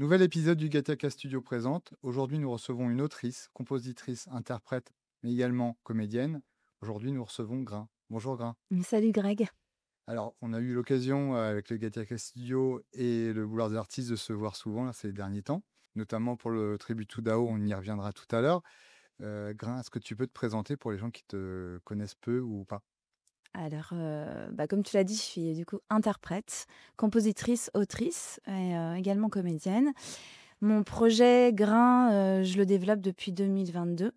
Nouvel épisode du Gattaca Studio présente. Aujourd'hui, nous recevons une autrice, compositrice, interprète, mais également comédienne. Aujourd'hui, nous recevons Grain. Bonjour Grain. Salut Greg. Alors, on a eu l'occasion avec le Gattaca Studio et le Boulevard des Artistes de se voir souvent là, ces derniers temps, notamment pour le Tribute to Dao, on y reviendra tout à l'heure. Grain, est-ce que tu peux te présenter pour les gens qui te connaissent peu ou pas? Alors, comme tu l'as dit, je suis du coup interprète, compositrice, autrice et également comédienne. Mon projet Grain, je le développe depuis 2022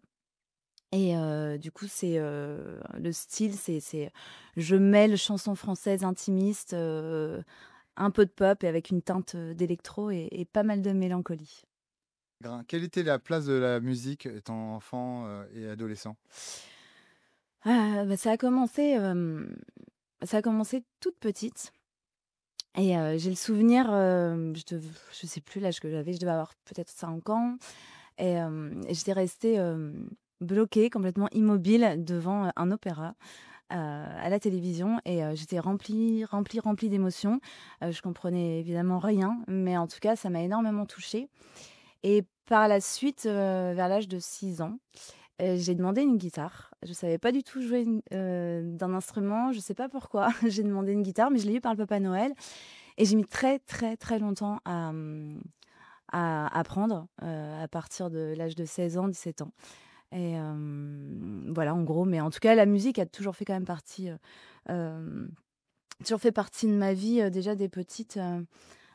et du coup, le style, c'est je mêle chansons françaises intimistes, un peu de pop et avec une teinte, d'électro et pas mal de mélancolie. Grain, quelle était la place de la musique étant enfant et adolescent? Ça a commencé toute petite. Et j'ai le souvenir, je sais plus l'âge que j'avais, je devais avoir peut-être 5 ans et j'étais restée, bloquée, complètement immobile devant, un opéra, à la télévision et j'étais remplie, remplie, remplie d'émotions. Je comprenais évidemment rien, mais en tout cas, ça m'a énormément touchée et par la suite, vers l'âge de 6 ans, j'ai demandé une guitare. Je savais pas du tout jouer d'un instrument, je sais pas pourquoi. J'ai demandé une guitare, mais je l'ai eue par le Papa Noël et j'ai mis très, très, très longtemps à apprendre, à partir de l'âge de 16 ans, 17 ans et voilà, en gros, mais en tout cas, la musique a toujours fait quand même partie, hem, toujours fait partie de ma vie, déjà dès petite,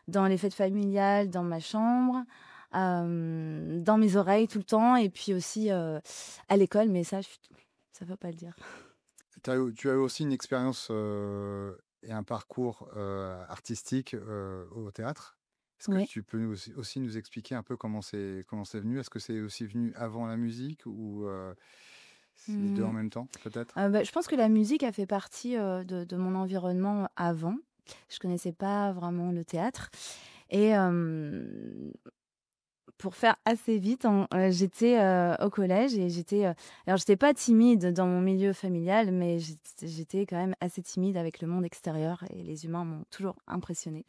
dans les fêtes familiales, dans ma chambre, dans mes oreilles tout le temps et puis aussi, à l'école, mais ça faut pas le dire. Tu as eu aussi une expérience et un parcours artistique au théâtre. Est-ce que Oui. tu peux aussi nous expliquer un peu comment c'est venu? Est-ce que c'est aussi venu avant la musique ou c'est les deux en Mmh. même temps, peut-être? Je pense que la musique a fait partie, de mon environnement avant. Je connaissais pas vraiment le théâtre et pour faire assez vite, j'étais, au collège et alors j'étais pas timide dans mon milieu familial, mais j'étais quand même assez timide avec le monde extérieur et les humains m'ont toujours impressionnée.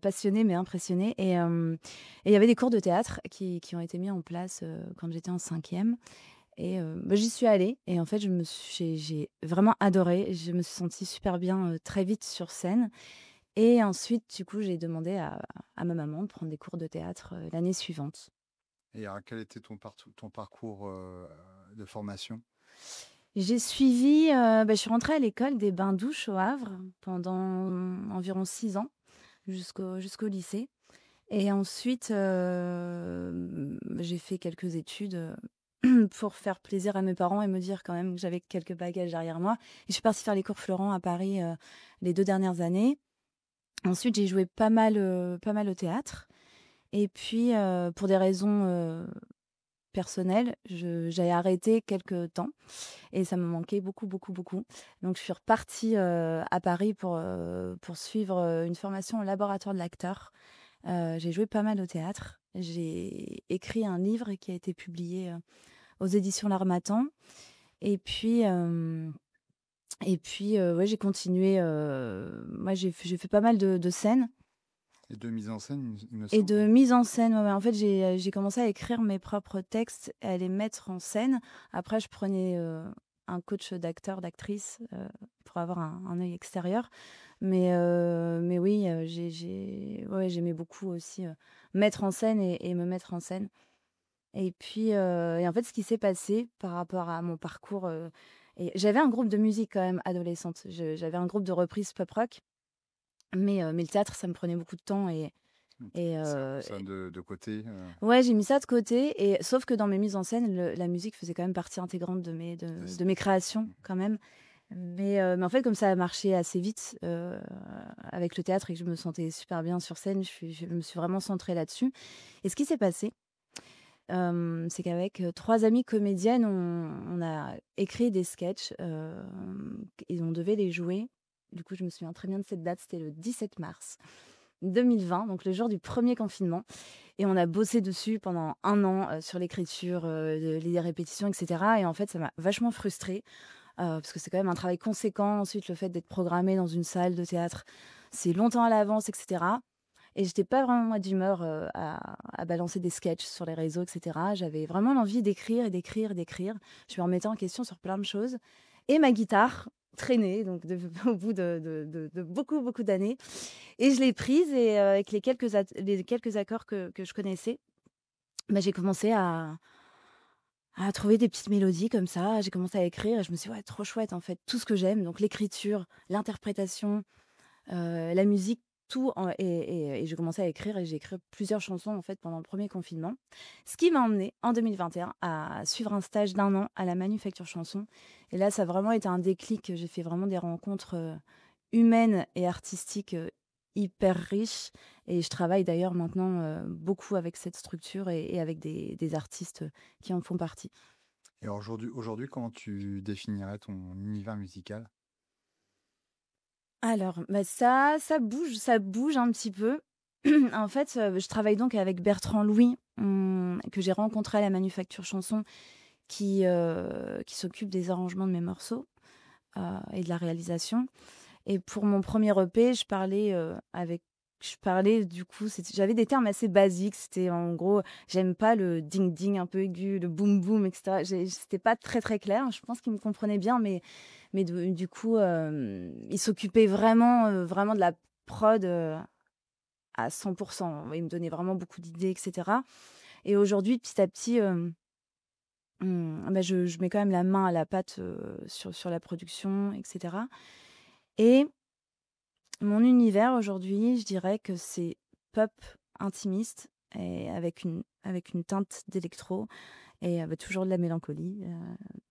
Passionnée mais impressionnée et il y avait des cours de théâtre qui ont été mis en place, quand j'étais en 5e et j'y suis allée et en fait, j'ai vraiment adoré. Je me suis sentie super bien, très vite sur scène et ensuite, du coup, j'ai demandé à ma maman de prendre des cours de théâtre, l'année suivante. Et alors, quel était ton parcours de formation? J'ai suivi, je suis rentrée à l'école des Bains-Douches au Havre pendant environ 6 ans jusqu'au lycée et ensuite, j'ai fait quelques études, pour faire plaisir à mes parents et me dire quand même que j'avais quelques bagages derrière moi et je suis partie faire les cours Florent à Paris, les 2 dernières années. Ensuite, j'ai joué pas mal au théâtre et puis, pour des raisons, personnelles, j'avais arrêté quelque temps et ça me manquait beaucoup, beaucoup, beaucoup. Donc je suis repartie, à Paris pour suivre, une formation au laboratoire de l'acteur. J'ai joué pas mal au théâtre. J'ai écrit un livre qui a été publié, aux éditions L'Harmattan et puis, ouais, j'ai continué, moi j'ai fait pas mal de scènes Et de mise en scène, il me et semble, de hein. mise en scène. Ouais, ouais, en fait, j'ai commencé à écrire mes propres textes et à les mettre en scène. Après, je prenais, un coach d'acteur, d'actrice, pour avoir un œil extérieur. Mais oui, ouais, j'aimais beaucoup aussi, mettre en scène et me mettre en scène. Et puis, et en fait, ce qui s'est passé par rapport à mon parcours, et j'avais un groupe de musique quand même adolescente. J'avais un groupe de reprises pop rock, mais le théâtre, ça me prenait beaucoup de temps Donc, tu as et mis ça de côté. ouais, j'ai mis ça de côté et sauf que dans mes mises en scène, la musique faisait quand même partie intégrante de mes créations quand même. Mais en fait, comme ça a marché assez vite, avec le théâtre et que je me sentais super bien sur scène, je me suis vraiment centrée là-dessus et ce qui s'est passé, c'est qu'avec, 3 amies comédiennes, on a écrit des sketchs, et on devait les jouer. Du coup, je me souviens très bien de cette date, c'était le 17 mars 2020, donc le jour du premier confinement et on a bossé dessus pendant 1 an, sur l'écriture, les répétitions et cetera et en fait, ça m'a vachement frustrée, parce que c'est quand même un travail conséquent. Ensuite, le fait d'être programmé dans une salle de théâtre, c'est longtemps à l'avance et cetera et j'étais pas vraiment moi d'humeur, à balancer des sketchs sur les réseaux et cetera. J'avais vraiment l'envie d'écrire et d'écrire et d'écrire. Je me remettais en question sur plein de choses et ma guitare traînait donc au bout de beaucoup, beaucoup d'années et je l'ai prise et avec les quelques accords que je connaissais, bah, j'ai commencé à trouver des petites mélodies comme ça. J'ai commencé à écrire et je me suis dit: «Ouais, trop chouette, en fait, tout ce que j'aime», donc l'écriture, l'interprétation, la musique, tout en et j'ai commencé à écrire et j'ai écrit plusieurs chansons, en fait, pendant le premier confinement. Ce qui m'a emmenée, en 2021, à suivre un stage d'un an à la Manufacture Chanson et là, ça a vraiment été un déclic. J'ai fait vraiment des rencontres, humaines et artistiques, hyper riches et je travaille d'ailleurs maintenant, beaucoup avec cette structure et avec des artistes, qui en font partie. Et alors aujourd'hui, comment tu définirais ton univers musical? Alors, bah, ça bouge un petit peu. En fait, je travaille donc avec Bertrand Louis, que j'ai rencontré à la Manufacture Chanson, qui s'occupe des arrangements de mes morceaux, et de la réalisation. Et pour mon premier EP, je parlais du coup, j'avais des termes assez basiques. C'était en gros, j'aime pas le ding ding un peu aigu, le boum boum, etc. C'était pas très très clair. Je pense qu'il me comprenait bien, mais du coup, il s'occupait vraiment, vraiment de la prod à 100%. Il me donnait vraiment beaucoup d'idées, etc. Et aujourd'hui, petit à petit, bah, je mets quand même la main à la pâte sur la production, etc. Et mon univers aujourd'hui, je dirais que c'est pop intimiste et avec une teinte d'électro et bah, toujours de la mélancolie,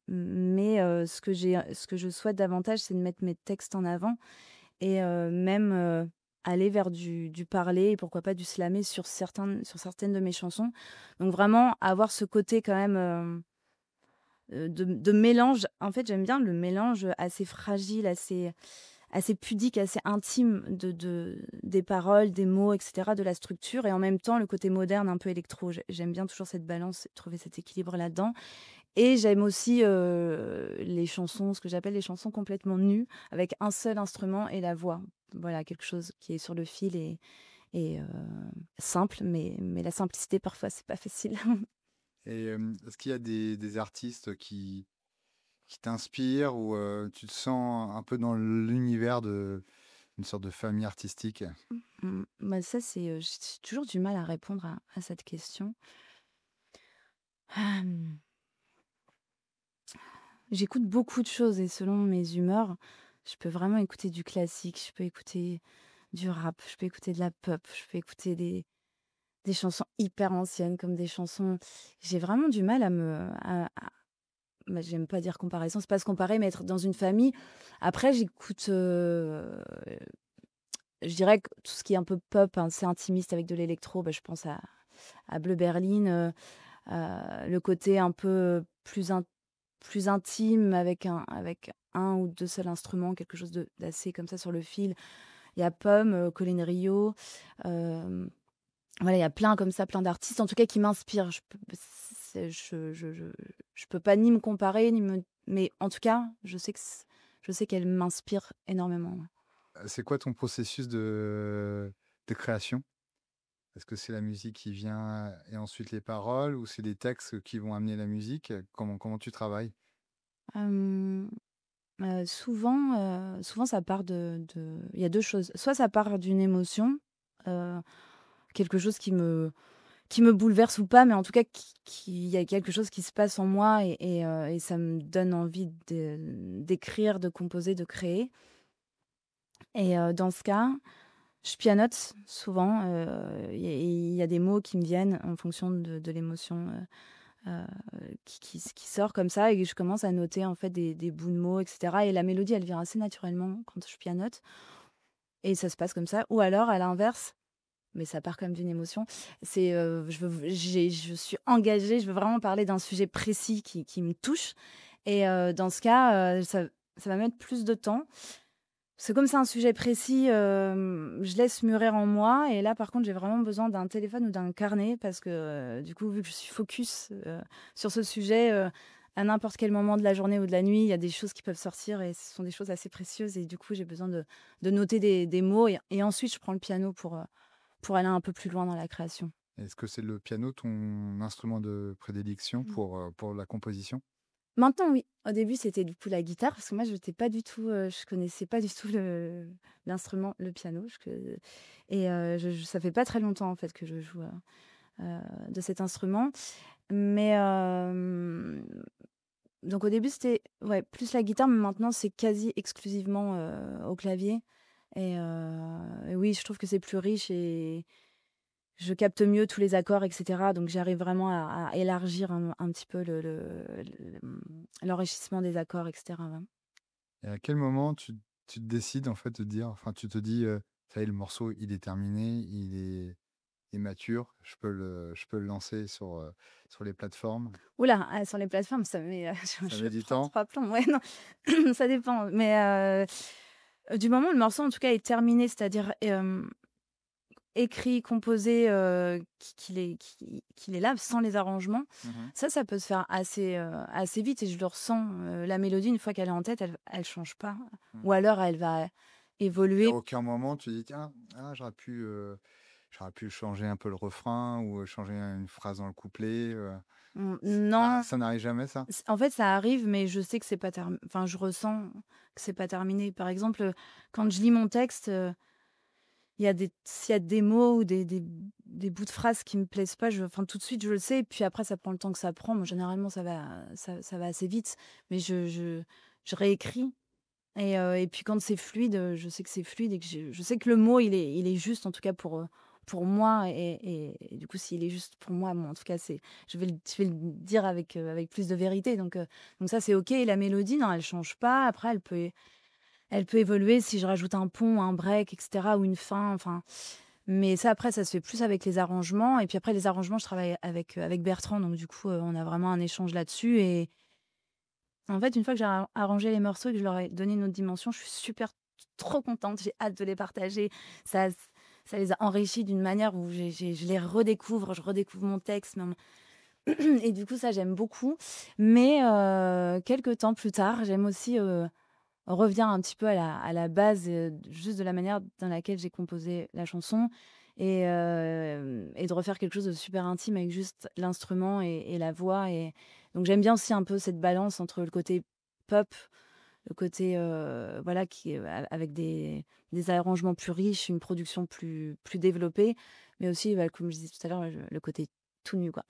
mais ce que je souhaite davantage, c'est de mettre mes textes en avant et même, aller vers du parler et pourquoi pas du slammer sur certaines de mes chansons. Donc vraiment avoir ce côté quand même, de mélange. En fait, j'aime bien le mélange assez fragile, assez pudique, assez intime des paroles, des mots, et cetera, de la structure et en même temps le côté moderne un peu électro. J'aime bien toujours cette balance, trouver cet équilibre là-dedans et j'aime aussi, les chansons, ce que j'appelle les chansons complètement nues, avec un seul instrument et la voix. Voilà, quelque chose qui est sur le fil et simple, mais la simplicité parfois c'est pas facile. Et est-ce qu'il y a des artistes qui t'inspirent ou tu te sens un peu dans l'univers de une sorte de famille artistique? Bah, ça c'est, j'ai toujours du mal à répondre à cette question. Hem J'écoute beaucoup de choses et selon mes humeurs, je peux vraiment écouter du classique, je peux écouter du rap, je peux écouter de la pop, je peux écouter des chansons hyper anciennes comme des chansons. J'ai vraiment du mal bah, j'aime pas dire comparaison, c'est pas se comparer, mais être dans une famille. Après, j'écoute, je dirais que tout ce qui est un peu pop, hein, c'est intimiste avec de l'électro, bah, je pense à Bleu Berlin, le côté un peu plus intime avec un ou 2 seuls instruments, quelque chose d'assez comme ça sur le fil. Il y a Pomme, Colin Rio, hem, voilà, il y a plein comme ça, plein d'artistes en tout cas qui m'inspirent. Je peux pas ni me comparer ni me mais en tout cas, je sais qu'elles m'inspirent énormément, ouais. C'est quoi ton processus de création? Est-ce que c'est la musique qui vient et ensuite les paroles ou c'est les textes qui vont amener la musique? Comment tu travailles? Hem, souvent ça part il y a 2 choses. Soit ça part d'une émotion, heu, quelque chose qui me bouleverse ou pas, mais en tout cas il y a quelque chose qui se passe en moi et ça me donne envie d'écrire, de composer, de créer et dans ce cas, je pianote souvent, il y a des mots qui me viennent en fonction de l'émotion, heu, qui sort comme ça et je commence à noter en fait des bouts de mots et cetera et la mélodie, elle vient assez naturellement quand je pianote et ça se passe comme ça ou alors à l'inverse, mais ça part quand même d'une émotion. C'est, je suis engagée, je veux vraiment parler d'un sujet précis qui me touche et dans ce cas, ça va mettre plus de temps. C'est comme c'est un sujet précis, je laisse mûrir en moi et là, par contre, j'ai vraiment besoin d'un téléphone ou d'un carnet parce que, du coup, vu que je suis focus, sur ce sujet, à n'importe quel moment de la journée ou de la nuit, il y a des choses qui peuvent sortir et ce sont des choses assez précieuses et du coup, j'ai besoin de noter des mots et ensuite je prends le piano pour aller un peu plus loin dans la création. Est-ce que c'est le piano ton instrument de prédilection pour la composition? Maintenant, oui. Au début, c'était du coup la guitare parce que moi, je connaissais pas du tout l'instrument, le piano. Ça fait pas très longtemps en fait que je joue de cet instrument. Mais donc au début, c'était ouais, plus la guitare, mais maintenant, c'est quasi exclusivement au clavier. Et oui, je trouve que c'est plus riche et je capte mieux tous les accords, et cetera. Donc j'arrive vraiment à élargir un petit peu l'enrichissement des accords, et cetera, ouais. Et à quel moment tu te décides en fait de dire enfin tu te dis, «Ça y est le morceau il est terminé, il est mature, je peux le lancer sur les plateformes»? Ouh là, sur les plateformes, ça met, Ça je met du prends temps? 3 plombs. Ouais, non, ça dépend. Mais du moment où le morceau, en tout cas, est terminé, c'est-à-dire, écrit, composé, qu'il est là, sans les arrangements, Mmh. ça peut se faire assez vite et je le ressens, la mélodie, une fois qu'elle est en tête, elle change pas Mmh. ou alors elle va Et à évoluer. aucun moment tu dis: «Tiens, ah j'aurais pu changer un peu le refrain ou, changer une phrase dans le couplet», ça Non, ça n'arrive jamais ça? en fait, ça arrive, mais je sais que c'est pas enfin, je ressens que c'est pas terminé. Par exemple, quand je lis mon texte, s'il y a des mots ou des bouts de phrases qui me plaisent pas, enfin, tout de suite, je le sais. Et puis après, ça prend le temps que ça prend. Moi, généralement, ça va assez vite. Mais je réécris. Et puis quand c'est fluide, je sais que c'est fluide et que je sais que le mot, il est juste, en tout cas pour moi. Et du coup, s'il est juste pour moi, bon, en tout cas, je vais le dire avec plus de vérité. Donc ça, c'est OK. Et la mélodie, non, elle change pas. Après, elle peut évoluer si je rajoute un pont, un break, et cetera, ou une fin, enfin. Mais ça, après, ça se fait plus avec les arrangements. Et puis après, les arrangements, je travaille avec Bertrand. Donc du coup, on a vraiment un échange là-dessus. Et en fait, une fois que j'ai arrangé les morceaux et que je leur ai donné une autre dimension, je suis trop contente. J'ai hâte de les partager. Ça ça les a enrichis d'une manière où je les redécouvre, je redécouvre mon texte, et du coup, ça, j'aime beaucoup. Mais quelque temps plus tard, j'aime aussi, revenir un petit peu à la base, juste de la manière dans laquelle j'ai composé la chanson et de refaire quelque chose de super intime avec juste l'instrument et la voix. Et donc j'aime bien aussi un peu cette balance entre le côté pop, le côté, voilà, qui avec des arrangements plus riches, une production plus développée, mais aussi, bah, comme je disais tout à l'heure, le côté tout nu, quoi.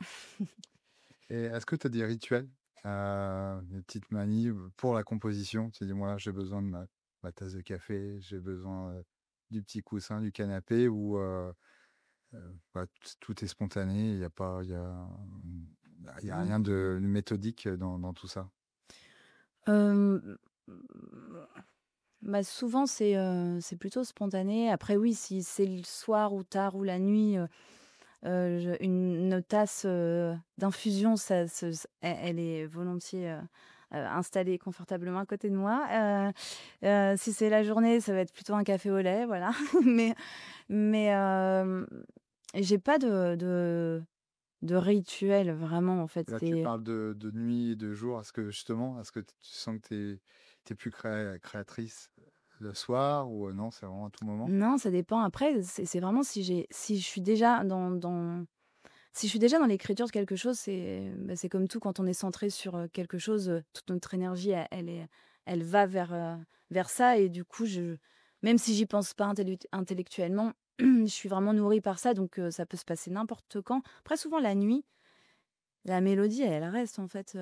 Et est-ce que tu as des rituels, des petites manies, pour la composition? Tu dis: «Moi, j'ai besoin de ma tasse de café, j'ai besoin, du petit coussin, du canapé» ou bah, tout est spontané, il y a pas il y a rien de méthodique, dans tout ça? Hem, Bah, souvent c'est plutôt spontané. Après oui, si c'est le soir ou tard ou la nuit, je une tasse, d'infusion, ça se s elle est volontiers, installée confortablement à côté de moi. Si c'est la journée, ça va être plutôt un café au lait, voilà. Mais mais j'ai pas de rituel vraiment, en fait. Là, tu C'est parles de nuit et de jour. Est-ce que tu sens que tu es plus créatrice le soir ou non, c'est vraiment à tout moment? Non, ça dépend. Après, c'est vraiment si je suis déjà si je suis déjà dans l'écriture de quelque chose, c'est comme tout quand on est centré sur, quelque chose, toute notre énergie, elle va vers ça. Et du coup, même si j'y pense pas intellectuellement, je suis vraiment nourrie par ça. Donc ça peut se passer n'importe quand. Après, souvent la nuit, la mélodie, elle reste, en fait,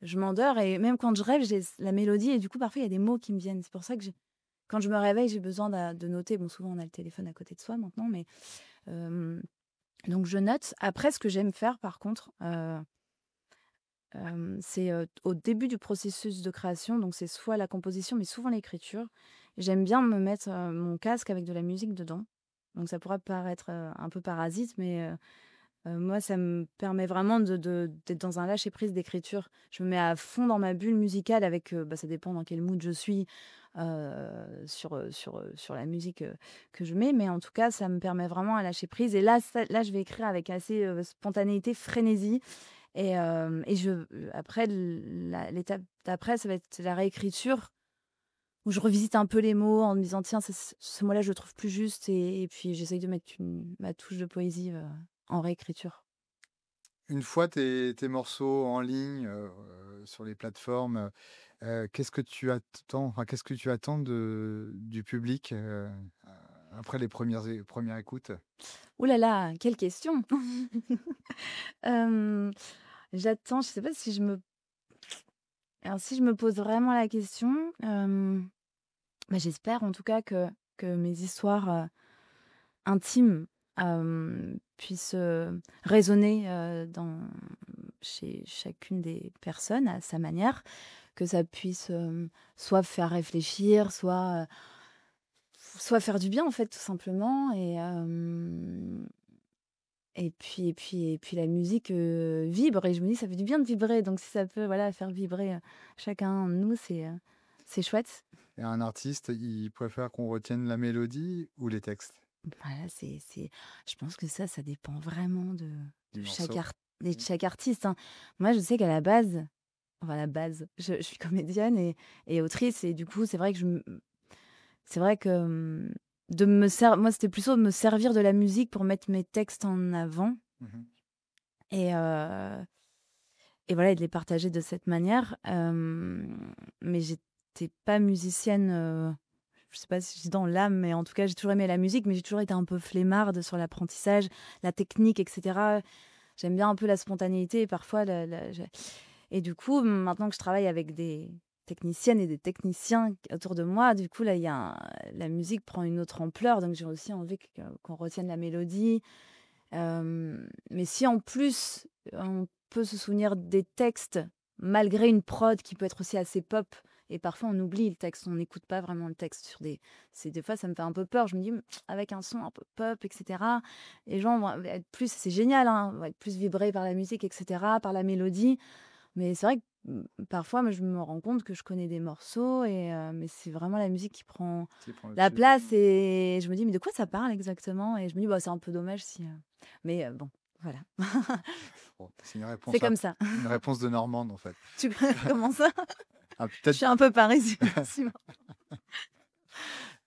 je m'endors et même quand je rêve, j'ai la mélodie. Et du coup, parfois, il y a des mots qui me viennent. C'est pour ça que quand je me réveille, j'ai besoin de noter. Bon, souvent, on a le téléphone à côté de soi maintenant, mais hem, donc je note. Après, ce que j'aime faire, par contre, c'est, au début du processus de création, donc c'est soit la composition, mais souvent l'écriture. J'aime bien me mettre, mon casque avec de la musique dedans. Donc ça pourrait paraître, un peu parasite, mais moi, ça me permet vraiment d'être dans un lâcher prise d'écriture. Je me mets à fond dans ma bulle musicale avec, bah, ça dépend dans quel mood je suis, sur la musique, que je mets. Mais en tout cas, ça me permet vraiment à lâcher prise. Et là, je vais écrire avec assez, spontanéité, frénésie. Et après l'étape d'après, ça va être la réécriture où je revisite un peu les mots en me disant: «Tiens, ce mot-là, je le trouve plus juste» et puis j'essaye de mettre ma touche de poésie, en réécriture. Une fois tes morceaux en ligne, sur les plateformes, qu'est-ce que tu attends qu'est-ce que tu attends du public, après les premières écoutes? Ouh là là, quelle question! Hem, J'attends, je sais pas si je me alors si je me pose vraiment la question, bah, j'espère en tout cas que mes histoires, intimes, puissent, résonner, chez chacune des personnes à sa manière, que ça puisse, soit faire réfléchir, soit faire du bien en fait tout simplement et puis la musique, vibre et je me dis: «Ça fait du bien de vibrer», donc si ça peut, voilà, faire vibrer, chacun de nous, c'est chouette. Et un artiste, il préfère qu'on retienne la mélodie ou les textes Voilà, je pense que ça dépend vraiment du de chaque morceau? art et de Mmh. chaque artiste, hein. Moi, je sais qu'à la base, enfin, à la base, je suis comédienne et autrice et du coup, c'est vrai que c'est vrai que, de me ser moi, c'était plutôt de me servir de la musique pour mettre mes textes en avant Mmh. et heu et voilà et de les partager de cette manière, mais j'étais pas musicienne, je sais pas si je dis dans l'âme, mais en tout cas, j'ai toujours aimé la musique, mais j'ai toujours été un peu flemmarde sur l'apprentissage, la technique et cetera. J'aime bien un peu la spontanéité et parfois la je et du coup, maintenant que je travaille avec des techniciennes et des techniciens autour de moi, du coup, là, il y a la musique prend une autre ampleur, donc j'ai aussi envie qu'on retienne la mélodie. Mais si en plus, on peut se souvenir des textes, malgré une prod qui peut être aussi assez pop et parfois on oublie le texte, on n'écoute pas vraiment le texte sur des fois ça me fait un peu peur. Je me dis: Avec un son un peu pop et cetera, les gens vont être plus» c'est génial, hein, vont être plus vibrés par la musique et cetera, par la mélodie. Mais c'est vrai que, parfois, moi, je me rends compte que je connais des morceaux mais c'est vraiment la musique qui prend Qui prend le la dessus? place Mmh. et je me dis: «Mais de quoi ça parle exactement?» et je me dis: «Bah, c'est un peu dommage si, mais bon, voilà. Bon, c'est C'est comme ça. une réponse de Normande, en fait. Tu comment ça? Ah Je peut-être. suis un peu parisienne aussi, moi.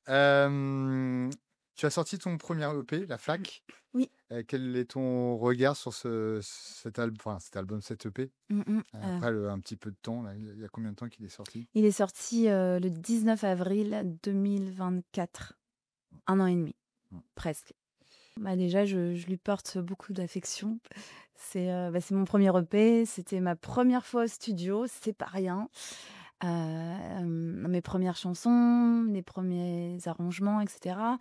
Hem, Tu as sorti ton premier EP, La Mmh. Flaque. Oui. Quel est ton regard sur cet album, cet EP? Mmh mh. Après un petit peu de temps là, il y a combien de temps qu'il est sorti? Il est sorti, le 19 avril 2024. 1 an et demi, Mmh. presque. Bah, déjà, je lui porte beaucoup d'affection. C'est mon premier er EP, c'était ma première fois au studio, c'est pas rien. Mes premières chansons, les premiers arrangements et cetera.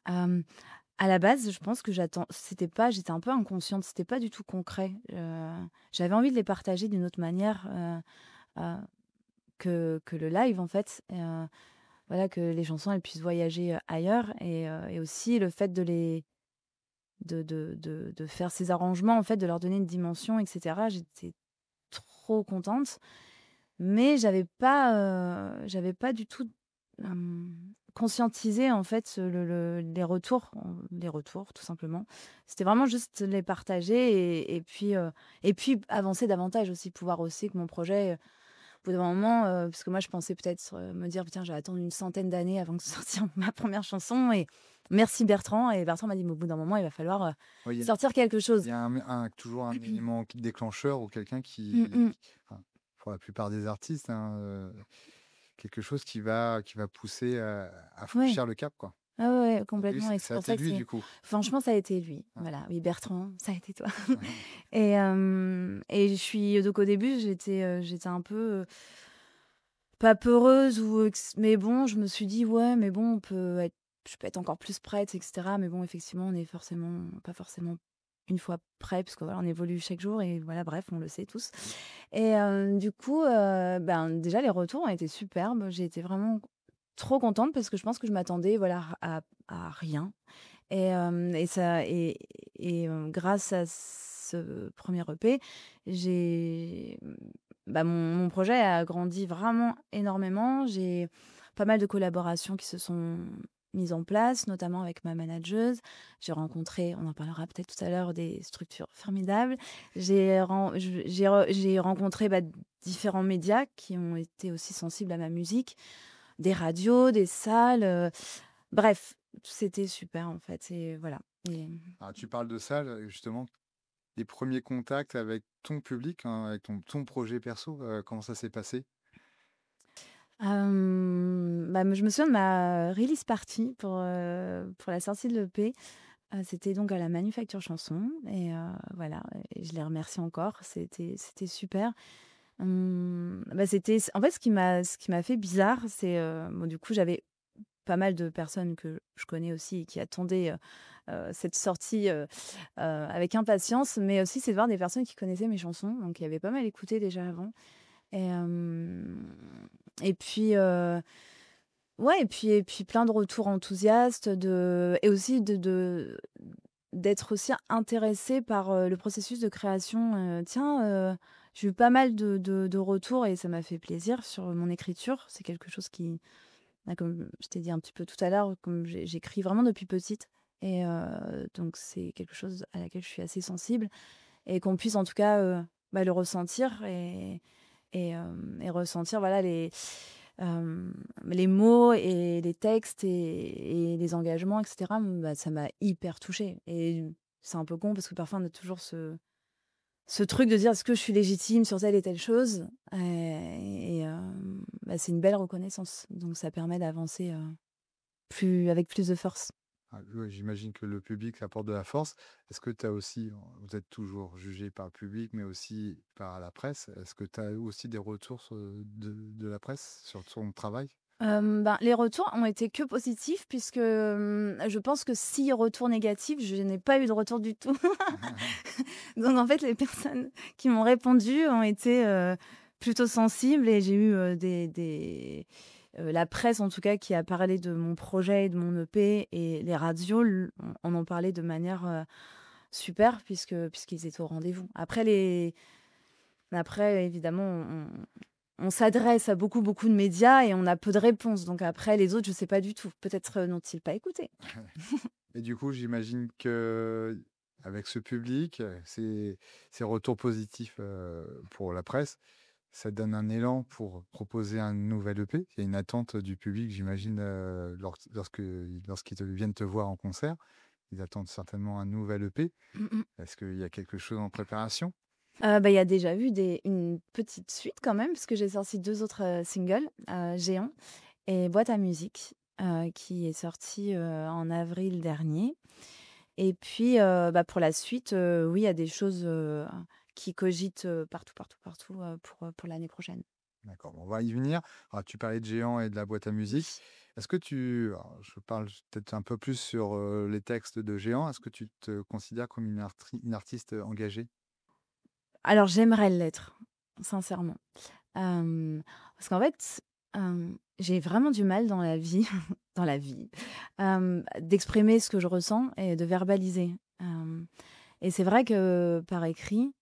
Hem, à la base, je pense que j'étais un peu inconsciente, c'était pas du tout concret. J'avais envie de les partager d'une autre manière, que le live, en fait. Voilà, que les chansons, elles puissent voyager, ailleurs et aussi le fait de faire ces arrangements, en fait, de leur donner une dimension et cetera. J'étais trop contente, mais j'avais pas du tout, conscientisé, en fait, les retours, tout simplement. C'était vraiment juste les partager et puis avancer davantage aussi, pouvoir aussi que mon projet, au bout d'un moment, parce que moi je pensais peut-être, me dire: «Tiens, je vais attendre une centaine d'années avant de sortir ma première chanson» et merci Bertrand et Bertrand m'a dit: «Mais au bout d'un moment, il va falloir, Oui, sortir quelque il chose». y a toujours un élément déclencheur ou quelqu'un Mmh mh. enfin, pour la plupart des artistes, hein, quelque chose qui va pousser à Ouais. franchir le cap, quoi. Ah ouais, ouais, Donc lui, complètement et c'est ça a pour été ça que lui, c'est du coup. franchement, ça a été lui. Ouais. Voilà, oui, Bertrand, ça a été toi Mmh. et je suis donc au début, j'étais un peu, pas peureuse ou mais bon, je me suis dit: «Ouais, mais bon, je peux être encore plus prête et cetera». Mais bon, effectivement, on est forcément pas forcément une fois prêt parce que voilà, on évolue chaque jour et voilà, bref, on le sait tous et du coup, ben, déjà les retours ont été superbes. J'ai été vraiment trop contente parce que je pense que je m'attendais, voilà, à rien et ça grâce à ce premier er EP, bah, mon projet a grandi vraiment énormément. J'ai pas mal de collaborations qui se sont mises en place, notamment avec ma manageuse. J'ai rencontré, on en parlera peut-être tout à l'heure, des structures formidables. J'ai rencontré, bah, différents médias qui ont été aussi sensibles à ma musique. des radios, des salles, bref, c'était super en fait et voilà et Alors, tu parles de ça, justement, les premiers contacts avec ton public, hein, avec ton projet perso, comment ça s'est passé? bah, je me souviens de ma release party pour la sortie de l'EP. C'était donc à la Manufacture Chanson et voilà et je les remercie encore, c'était super. C'était en fait, ce qui m'a fait bizarre, c'est, bon, du coup, j'avais pas mal de personnes que je connais aussi et qui attendaient, cette sortie, avec impatience, mais aussi c'est de voir des personnes qui connaissaient mes chansons, donc qui avaient pas mal écouté déjà avant et et puis, ouais et puis plein de retours enthousiastes et aussi d'être aussi intéressée par, le processus de création, «Tiens, j'ai eu pas mal de retours et ça m'a fait plaisir sur mon écriture». C'est quelque chose qui, bah, comme je t'ai dit un petit peu tout à l'heure, comme j'écris vraiment depuis petite et donc c'est quelque chose à laquelle je suis assez sensible et qu'on puisse en tout cas, le ressentir et ressentir voilà les mots et les textes et les engagements et cetera, ça m'a hyper touchée et c'est un peu con parce que parfois on a toujours ce truc de dire: «Est-ce que je suis légitime sur telle et telle chose?» C'est une belle reconnaissance donc ça permet d'avancer, avec plus de force. Ah, oui, j'imagine que le public apporte de la force. Est-ce que tu as aussi, vous êtes toujours jugé par le public, mais aussi par la presse. Est-ce que tu as aussi des retours de la presse sur ton travail? Les retours ont été que positifs puisque, je pense que si retour négatif, je n'ai pas eu de retour du tout. Donc en fait, les personnes qui m'ont répondu ont été, plutôt sensibles et j'ai eu, la presse en tout cas qui a parlé de mon projet et de mon EP et les radios en ont parlé de manière, super puisqu'ils étaient au rendez-vous. Après évidemment on s'adresse à beaucoup, beaucoup de médias et on a peu de réponses. Donc après les autres, je sais pas du tout. Peut-être, n'ont-ils pas écouté? Et du coup, j'imagine que avec ce public, ces retours positifs, pour la presse, ça te donne un élan pour proposer un nouvel EP. Il y a une attente du public, j'imagine, lorsqu'ils viennent te voir en concert. Ils attendent certainement un nouvel EP. Mmh mh. Est-ce qu'il y a quelque chose en préparation? Il y a déjà eu une petite suite quand même, parce que j'ai sorti 2 autres, singles, Géant et Boîte à musique, qui est sorti, en avril dernier et puis, pour la suite, oui, il y a des choses, qui cogitent, partout, partout, partout, pour l'année prochaine. D'accord, bon, on va y venir. Alors, tu parlais de Géant et de la boîte à musique. Oui. Est-ce que alors, je parle peut-être un peu plus sur les textes de Géant. Est-ce que tu te considères comme une artiste engagée? Alors j'aimerais l'être, sincèrement. Parce qu'en fait, j'ai vraiment du mal dans la vie dans la vie, d'exprimer ce que je ressens et de verbaliser. Et c'est vrai que par écrit,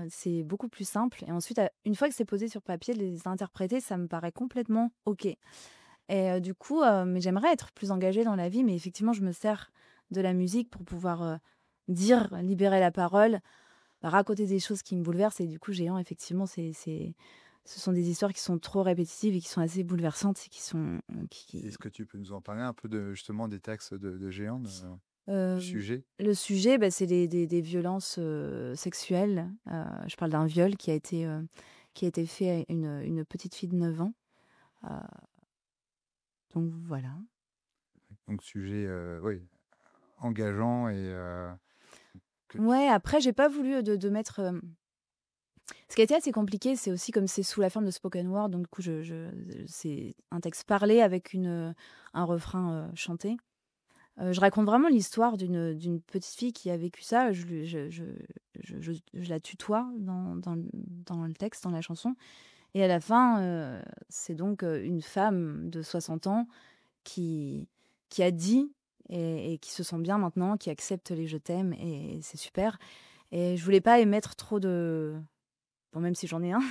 c'est beaucoup plus simple et ensuite, une fois que c'est posé sur papier, les interpréter, ça me paraît complètement OK. Et du coup, mais j'aimerais être plus engagée dans la vie, mais effectivement, je me sers de la musique pour pouvoir, dire, libérer la parole, raconter des choses qui me bouleversent et du coup, Géant, effectivement, ce sont des histoires qui sont trop répétitives et qui sont assez bouleversantes et qui sont, Est-ce que tu peux nous en parler un peu justement des textes de Géant, du hem, sujet? le sujet, c'est des violences, sexuelles. Je parle d'un viol qui a été fait à une petite fille de 9 ans, heu, donc voilà. Donc, sujet, oui, engageant et que Ouais, après j'ai pas voulu, de mettre, ce qui a été assez compliqué, c'est aussi comme c'est sous la forme de spoken word, donc du coup c'est un texte parlé avec un refrain, chanté. Je raconte vraiment l'histoire d'une petite fille qui a vécu ça. Je lui je la tutoie dans le texte, dans la chanson et à la fin, c'est donc, une femme de 60 ans qui qui a dit et qui se sent bien maintenant, qui accepte les «je t'aime» et c'est super et je voulais pas émettre trop de bon, même si j'en ai un,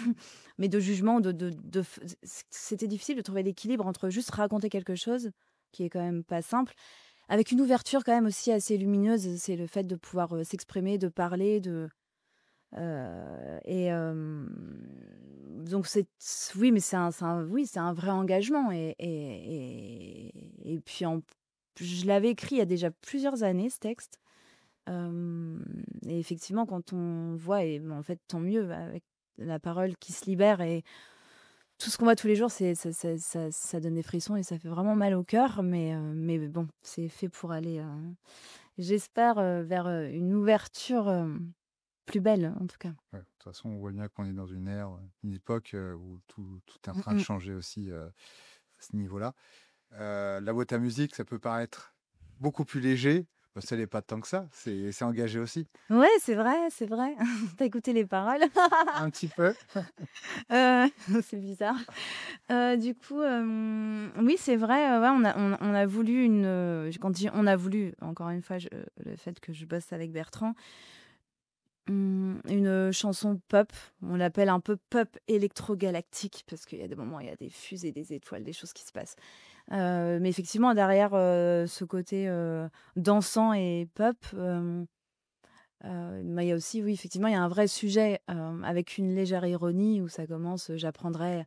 mais de jugement, de f c'était difficile de trouver l'équilibre entre juste raconter quelque chose, qui est quand même pas simple, avec une ouverture quand même aussi assez lumineuse. C'est le fait de pouvoir, s'exprimer, de parler, Et donc oui, mais c'est un vrai engagement et puis je l'avais écrit il y a déjà plusieurs années ce texte, et effectivement quand on voit et en fait tant mieux avec la parole qui se libère et tout ce qu'on voit tous les jours, ça donne des frissons et ça fait vraiment mal au cœur, mais bon, c'est fait pour aller, j'espère, vers, une ouverture, plus belle en tout cas. Ouais, de toute façon, on voit bien qu'on est dans une ère, une époque, où tout est en Mmh train de mh. changer aussi, à ce niveau-là. La boîte à musique, ça peut paraître beaucoup plus léger, bah, ça l'est pas tant que ça, c'est engagé aussi. Ouais, c'est vrai, c'est vrai. Tu écouté les paroles? Un petit peu. Heu, c'est bizarre. Du coup, oui, c'est vrai, ouais, on a voulu quand je dis on a voulu, encore une fois, le fait que je bosse avec Bertrand, une, chanson pop. On l'appelle un peu pop électrogalactique parce qu'il y a des moments, il y a des fusées, des étoiles, des choses qui se passent. Mais effectivement derrière, ce côté, dansant et pop, bah, il y a aussi, oui, effectivement, il y a un vrai sujet, avec une légère ironie où ça commence, «J'apprendrai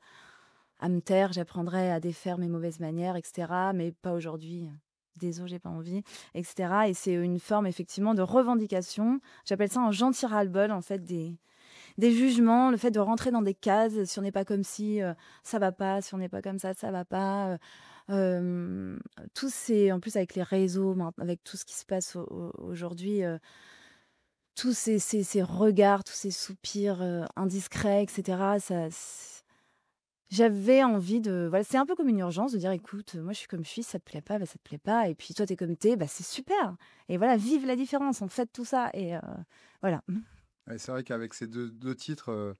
à me taire, j'apprendrai à défaire mes mauvaises manières et cetera, mais pas aujourd'hui, désolé, j'ai pas envie» et cetera et c'est une forme effectivement de revendication. J'appelle ça un gentil ras-le-bol, en fait, des jugements, le fait de rentrer dans des cases. Si on n'est pas comme ci, ça va pas, si on n'est pas comme ça va pas, tous ces en plus avec les réseaux, maint avec tout ce qui se passe aujourd'hui, tous ces regards, tous ces soupirs, indiscrets et cetera, j'avais envie de voilà, c'est un peu comme une urgence de dire: «Écoute, moi je suis comme je suis, ça te plaît pas, bah, ça te plaît pas et puis toi tu es comme tu es, bah, c'est super et voilà, vive la différence, on fête tout ça» et voilà. Ouais, c'est vrai qu'avec ces 2 titres,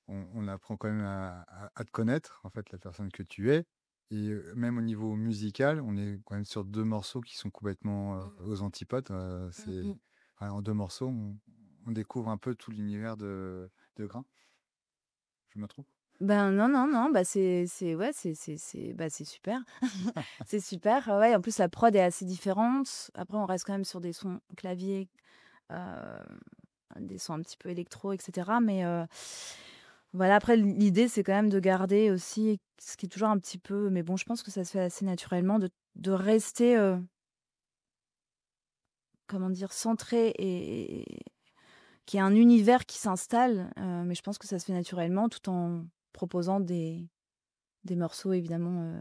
on apprend quand même à te connaître, en fait, la personne que tu es et même au niveau musical, on est quand même sur 2 morceaux qui sont complètement, aux antipodes, Mmh c'est mh. ouais, en 2 morceaux, on découvre un peu tout l'univers de Grain. Je me trompe? Ben, non, non, non, bah, ouais, bah, c'est super. C'est super, ouais, en plus la prod est assez différente. Après on reste quand même sur des sons clavier, heu, des sons un petit peu électro et cetera, mais voilà, après l'idée c'est quand même de garder aussi ce qui est toujours un petit peu mais bon, je pense que ça se fait assez naturellement de rester, comment dire? Centré et qu'il y ait un univers qui s'installe, mais je pense que ça se fait naturellement tout en proposant des morceaux évidemment,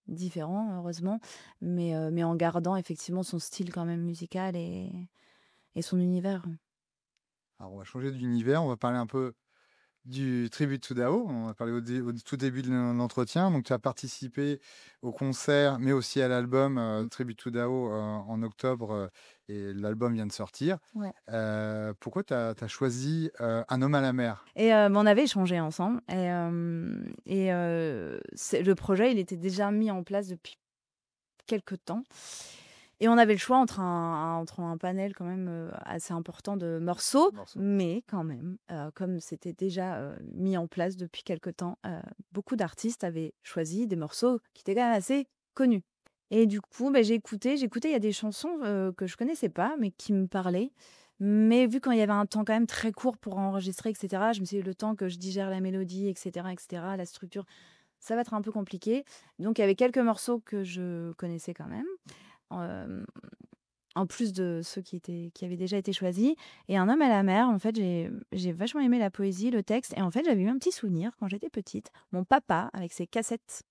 différents heureusement, mais en gardant effectivement son style quand même musical et son univers. Alors on va changer d'univers, on va parler un peu du Tribute to Dao. On a parlé au tout début de l'entretien. Donc, tu as participé au concert, mais aussi à l'album Mmh. Tribute to Dao en octobre et l'album vient de sortir. Ouais. Pourquoi tu as choisi Un homme à la mer? Et bah, on avait échangé ensemble c'est le projet, il était déjà mis en place depuis quelque temps et on avait le choix entre un panel quand même, assez important de morceaux, Morceau. mais quand même, comme c'était déjà, mis en place depuis quelque temps, beaucoup d'artistes avaient choisi des morceaux qui étaient quand même assez connus et du coup, bah, j'ai écouté, il y a des chansons, que je connaissais pas, mais qui me parlaient. Mais vu quand il y avait un temps quand même très court pour enregistrer et cetera, je me suis dit: «Le temps que je digère la mélodie et cetera, la structure, ça va être un peu compliqué». Donc il y avait quelques morceaux que je connaissais quand même, hem, en plus de ceux qui avaient déjà été choisis et Un homme à la mer, en fait, j'ai vachement aimé la poésie, le texte et en fait, j'avais eu un petit souvenir quand j'étais petite. Mon papa avec ses cassettes,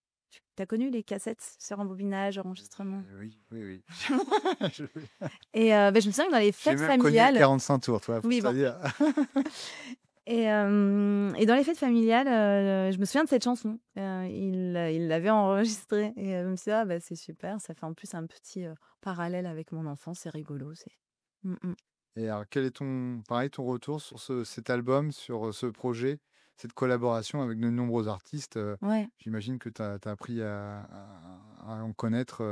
tu as connu les cassettes sur embobinage, enregistrement? Oui, oui, oui. Je- Et bah, je me souviens que dans les J'ai fêtes même connu le familiales 45 tours, toi, pour oui, te bon. dire. Et dans les fêtes familiales, je me souviens de cette chanson. Il l'avait enregistrée et je me suis dit: «Ah bah, c'est super, ça fait en plus un petit, parallèle avec mon enfance, c'est rigolo, c'est» mmh mh. Et alors, quel est pareil, ton retour sur cet album, sur ce projet, cette collaboration avec de nombreux artistes Ouais. j'imagine que tu as appris à en connaître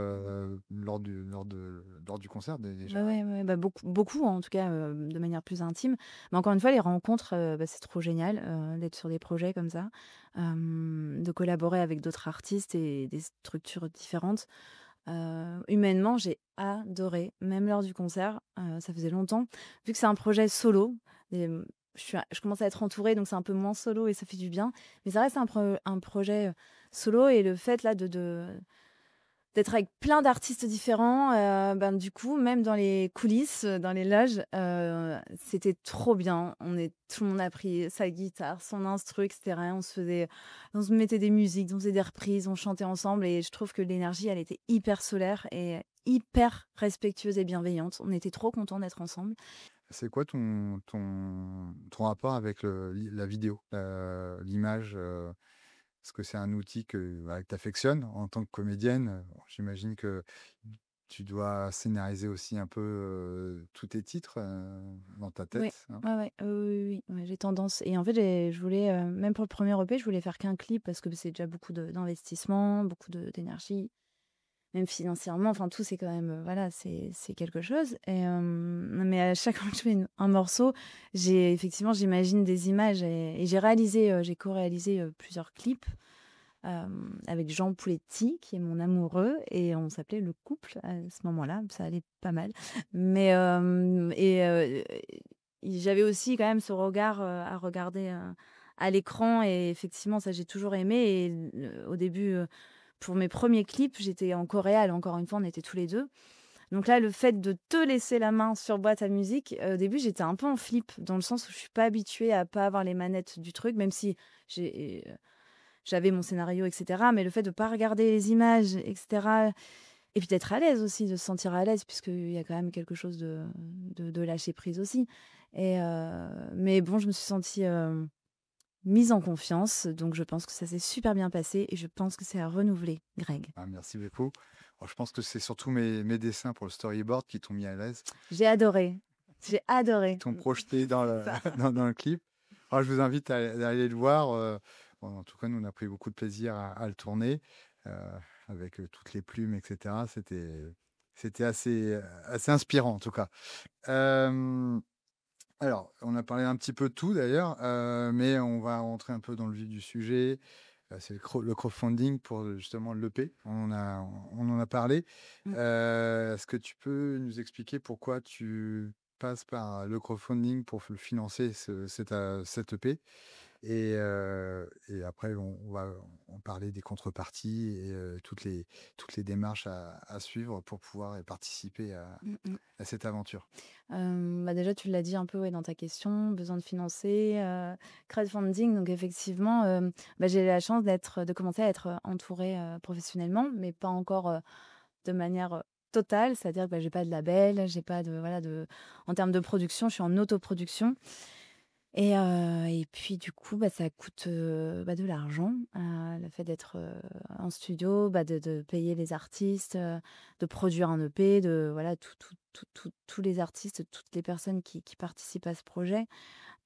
lors du concert Ouais, déjà. ouais, ouais, bah, beaucoup en tout cas, de manière plus intime. Mais encore une fois, les rencontres, bah, c'est trop génial, d'être sur des projets comme ça, de collaborer avec d'autres artistes et des structures différentes. Humainement, j'ai adoré, même lors du concert, ça faisait longtemps. Vu que c'est un projet solo et je commence à être entourée, donc c'est un peu moins solo et ça fait du bien. Mais ça reste un projet solo et le fait là d'être avec plein d'artistes différents, ben, du coup, même dans les coulisses, dans les loges, c'était trop bien. Tout le monde a pris sa guitare, son instru, et cetera. On se mettait des musiques, on faisait des reprises, on chantait ensemble et je trouve que l'énergie, elle était hyper solaire et hyper respectueuse et bienveillante. On était trop contents d'être ensemble. C'est quoi ton rapport avec la vidéo, l'image? Est-ce que c'est un outil que tu affectionnes en tant que comédienne? J'imagine que tu dois scénariser aussi un peu tous tes titres dans ta Oui, tête, hein? ouais, ouais, oui, ouais, j'ai tendance et en fait, je voulais, même pour le premier EP, je voulais faire qu'un clip parce que c'est déjà beaucoup d'investissement, beaucoup d'énergie. Même financièrement, enfin tout, c'est quand même, voilà, c'est quelque chose mais à chaque fois que je fais un morceau, j'imagine des images et j'ai co-réalisé, plusieurs clips, avec Jean Pouletti, qui est mon amoureux et on s'appelait Le Couple à ce moment-là, ça allait pas mal. Mais j'avais aussi quand même ce regard, à regarder, à l'écran et effectivement, ça, j'ai toujours aimé et au début, pour mes premiers clips, j'étais en coréal, encore une fois, on était tous les 2. Donc là, le fait de te laisser la main sur boîte à musique, au début, j'étais un peu en flip, dans le sens où je suis pas habituée à pas avoir les manettes du truc, même si j'avais mon scénario, et cetera. Mais le fait de pas regarder les images, et cetera, et puis d'être à l'aise aussi, de se sentir à l'aise, puisqu'il y a quand même quelque chose de lâcher prise aussi. Mais bon, je me suis sentie mise en confiance, donc je pense que ça s'est super bien passé et je pense que c'est à renouveler, Greg. Ah, merci beaucoup. Je pense que c'est surtout mes dessins pour le storyboard qui t'ont mis à l'aise, J'ai adoré, j'ai qui adoré. t'ont projeté dans le, Ça. dans le clip. Je vous invite à aller le voir. Bon, en tout cas, nous, on a pris beaucoup de plaisir à le tourner avec toutes les plumes, etc. C'était assez inspirant, en tout cas. Euh, alors, on a parlé un petit peu de tout d'ailleurs, mais on va rentrer un peu dans le vif du sujet. C'est le crowdfunding pour justement l'EP. On en a parlé. Mm. Est-ce que tu peux nous expliquer pourquoi tu passes par le crowdfunding pour financer cette EP? Et après, on va en parler des contreparties et toutes les démarches à suivre pour pouvoir participer Mm, mm. à cette aventure. Bah déjà, tu l'as dit un peu ouais, dans ta question, besoin de financer, crowdfunding. Donc effectivement, bah, j'ai la chance de commencer à être entourée professionnellement, mais pas encore de manière totale. C'est-à-dire que bah, j'ai pas de label, j'ai pas de voilà en termes de production, je suis en autoproduction. Et puis du coup, bah, ça coûte, bah, de l'argent, le fait d'être, en studio, bah, de payer les artistes, de produire un EP, de voilà, tous les artistes, toutes les personnes qui participent à ce projet.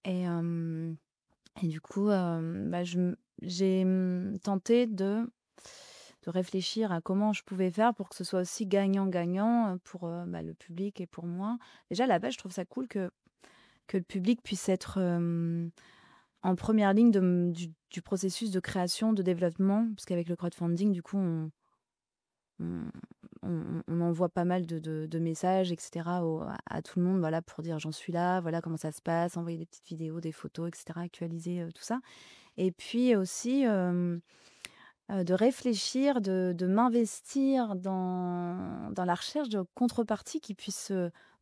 Et hem et du coup, bah, j'ai, tenté de réfléchir à comment je pouvais faire pour que ce soit aussi gagnant-gagnant, pour, bah, le public et pour moi. Déjà, à la base, je trouve ça cool que le public puisse être, en première ligne du processus de création, de développement, parce qu'avec le crowdfunding, du coup, on on envoie pas mal de messages et cetera à tout le monde, voilà, pour dire: «J'en suis là, voilà comment ça se passe», envoyer des petites vidéos, des photos et cetera, actualiser, tout ça. Et puis aussi, de réfléchir, de m'investir dans la recherche de contreparties qui puissent,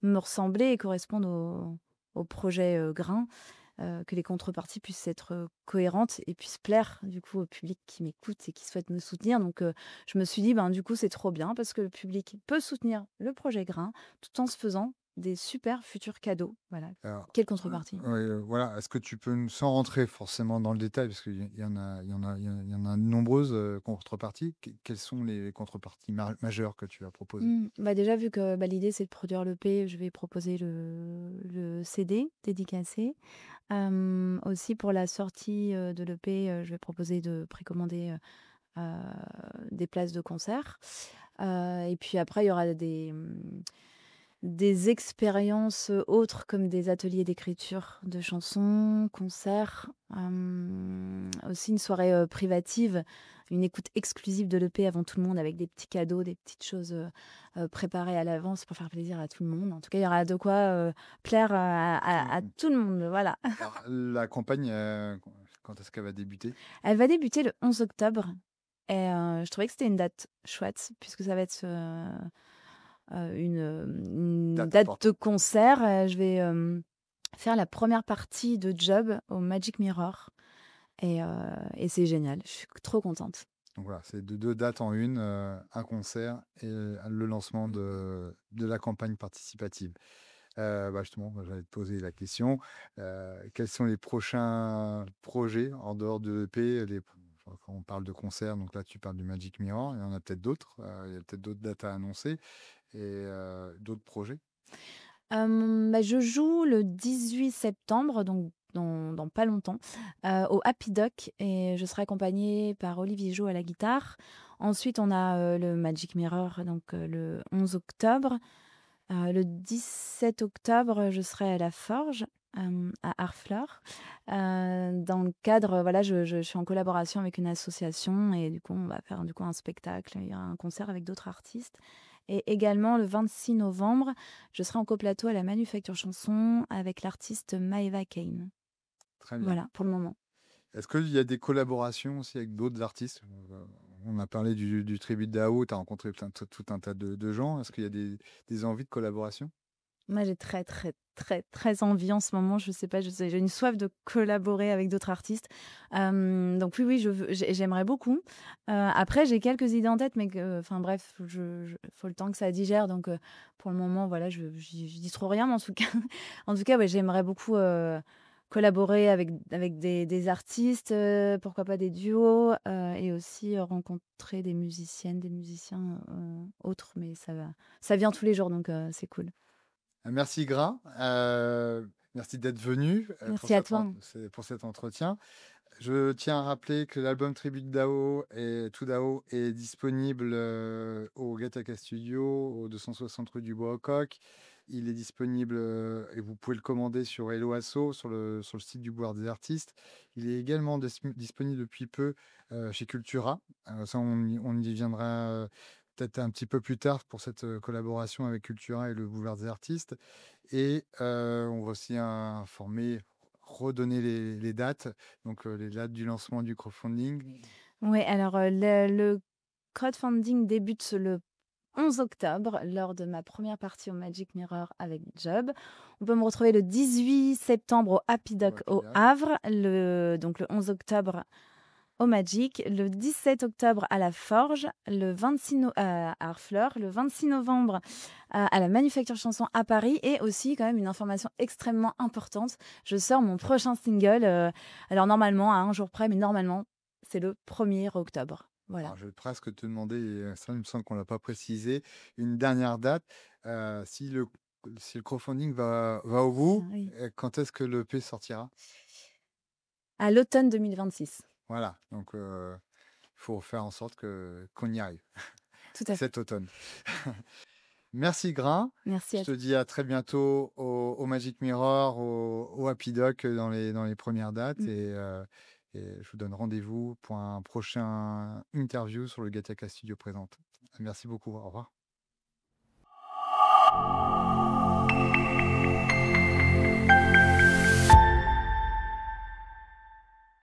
me ressembler et correspondre au projet, Grain. Que les contreparties puissent être, cohérentes et puissent plaire du coup au public qui m'écoute et qui souhaite me soutenir. Donc je me suis dit: «Ben, du coup, c'est trop bien parce que le public peut soutenir le projet Grain tout en se faisant des super futurs cadeaux». Voilà. Alors, Quelle contrepartie? ouais, voilà. Est-ce que tu peux, sans rentrer forcément dans le détail, parce qu'il y en a, il y en a, il y en a de nombreuses contreparties. Quelles sont les contreparties majeures que tu as proposées? Bah, déjà vu que, bah, l'idée c'est de produire l'EP, je vais proposer le CD dédicacé. Aussi pour la sortie, de l'EP, je vais proposer de précommander, heu, des places de concert. Et puis après il y aura des expériences, autres comme des ateliers d'écriture de chansons, concerts, aussi une soirée, privative, une écoute exclusive de l'EP avant tout le monde avec des petits cadeaux, des petites choses, préparées à l'avance pour faire plaisir à tout le monde. En tout cas, il y aura de quoi, plaire Tout le à monde. tout le monde, voilà. Alors, la campagne, quand est-ce qu'elle va débuter? Elle va débuter le 11 octobre et je trouvais que c'était une date chouette puisque ça va être, une Date date de importante. concert. Je vais, faire la première partie de Job au Magic Mirror et c'est génial. Je suis trop contente. Donc voilà, c'est deux dates en une, un concert et le lancement de la campagne participative. Justement, moi, j'allais te poser la question, quels sont les prochains projets en dehors de l'EP? Enfin, quand on parle de concert, donc là, tu parles du Magic Mirror, il y en a peut-être d'autres, il y a peut-être d'autres dates à annoncer et d'autres projets? Je joue le 18 septembre, donc dans pas longtemps, au Happy Duck et je serai accompagnée par Olivier Jo à la guitare. Ensuite, on a, le Magic Mirror, donc le 11 octobre. Le 17 octobre, je serai à la Forge, à Harfleur, dans le cadre, voilà, je suis en collaboration avec une association et du coup, on va faire, du coup, un spectacle. Il y aura un concert avec d'autres artistes et également le 26 novembre, je serai en coplateau à la Manufacture Chanson avec l'artiste Maeva Kane. Très bien. Voilà, pour le moment. Est-ce qu'il y a des collaborations aussi avec d'autres artistes? On a parlé du tribut d'Ao, tu as rencontré tout un tas de gens. Est-ce qu'il y a des envies de collaboration? Moi, j'ai très, très, très, très envie en ce moment, je sais pas, j'ai une soif de collaborer avec d'autres artistes. Donc oui, oui, j'aimerais beaucoup. Après, j'ai quelques idées en tête, mais enfin bref, faut le temps que ça digère. Donc pour le moment, voilà, je dis trop rien, mais en tout cas, ouais, j'aimerais beaucoup collaborer avec des artistes, pourquoi pas des duos, et aussi rencontrer des musiciennes, des musiciens autres, mais ça vient tous les jours, donc c'est cool. Merci Gras, merci d'être venu, Merci à toi. pour cet entretien. Je tiens à rappeler que l'album Tribute Dao et To Dao est disponible, au Gattaca Studio, au 260 rue du Bois au Coq. Il est disponible, et vous pouvez le commander sur Hello Asso, sur le site du Boulevard des Artistes. Il est également disponible depuis peu, chez Cultura. Ça, on y viendra, peut-être un petit peu plus tard pour cette, collaboration avec Cultura et le Boulevard des Artistes. Et on va aussi redonner les dates, donc les dates du lancement du crowdfunding. Ouais, alors, le crowdfunding débute le 11 octobre lors de ma première partie au Magic Mirror avec Job. On peut me retrouver le 18 septembre au Happy Au Duck au Rapidac. Havre, donc le 11 octobre au Magic, le 17 octobre à la Forge, le 26 à Harfleur, le 26 novembre à la Manufacture Chanson à Paris et aussi quand même une information extrêmement importante, je sors mon prochain single, alors normalement à un jour près, mais normalement c'est le 1er octobre. Voilà. Alors, je vais presque te demander, ça, il me semble qu'on l'a pas précisé, une dernière date. Si le crowdfunding va au bout, Oui. quand est-ce que l'EP sortira? À l'automne 2026. Voilà, donc il faut faire en sorte qu'on y arrive Tout à fait. cet automne. Merci Gras. Merci Je à te toi. dis à très bientôt au Magic Mirror, au Happy Duck dans les premières dates Mmh. et je vous donne rendez-vous pour un prochain interview sur le Gattaca Studio Présente. Merci beaucoup. Au revoir.